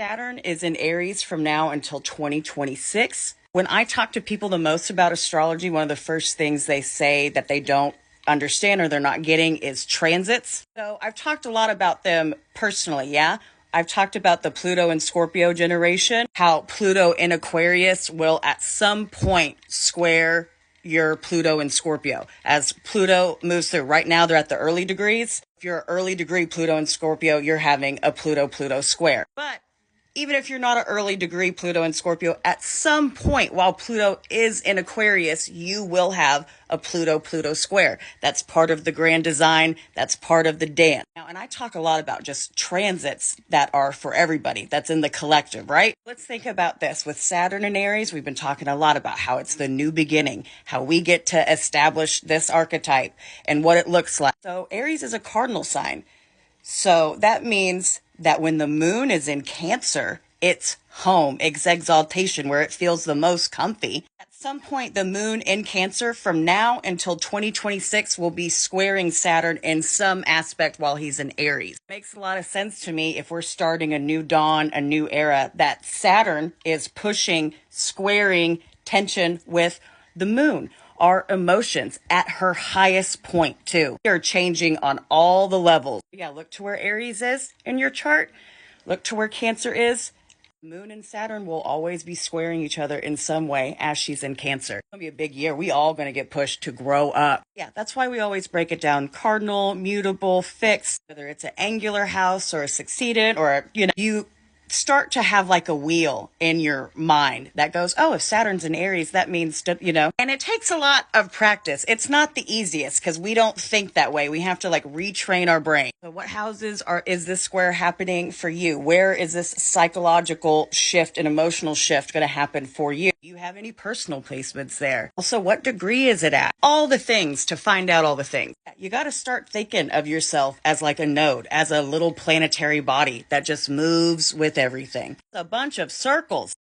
Saturn is in Aries from now until 2026. When I talk to people the most about astrology, one of the first things they say that they don't understand or they're not getting is transits. So I've talked a lot about them personally, yeah? I've talked about the Pluto and Scorpio generation, how Pluto in Aquarius will at some point square your Pluto and Scorpio. As Pluto moves through, right now they're at the early degrees. If you're early degree Pluto and Scorpio, you're having a Pluto-Pluto square. But even if you're not an early degree Pluto and Scorpio, at some point while Pluto is in Aquarius, you will have a Pluto-Pluto square. That's part of the grand design. That's part of the dance. Now, and I talk a lot about just transits that are for everybody. That's in the collective, right? Let's think about this. With Saturn and Aries, we've been talking a lot about how it's the new beginning, how we get to establish this archetype and what it looks like. So Aries is a cardinal sign. So that means that when the moon is in Cancer, it's home, it's exaltation, where it feels the most comfy. At some point, the moon in Cancer from now until 2026 will be squaring Saturn in some aspect while he's in Aries. Makes a lot of sense to me if we're starting a new dawn, a new era, that Saturn is pushing, squaring tension with the moon. Our emotions at her highest point too. They're changing on all the levels. Yeah, look to where Aries is in your chart. Look to where Cancer is. Moon and Saturn will always be squaring each other in some way as she's in Cancer. It's gonna be a big year. We all gonna get pushed to grow up. Yeah, that's why we always break it down cardinal, mutable, fixed, whether it's an angular house or a succeedant or, you start to have like a wheel in your mind that goes, oh, if Saturn's in Aries, that means, and it takes a lot of practice. It's not the easiest because we don't think that way. We have to like retrain our brain. So what houses is this square happening for you? Where is this psychological shift and emotional shift going to happen for you? Do you have any personal placements there? Also, what degree is it at? All the things to find out all the things. You got to start thinking of yourself as like a node, as a little planetary body that just moves with everything. It's a bunch of circles.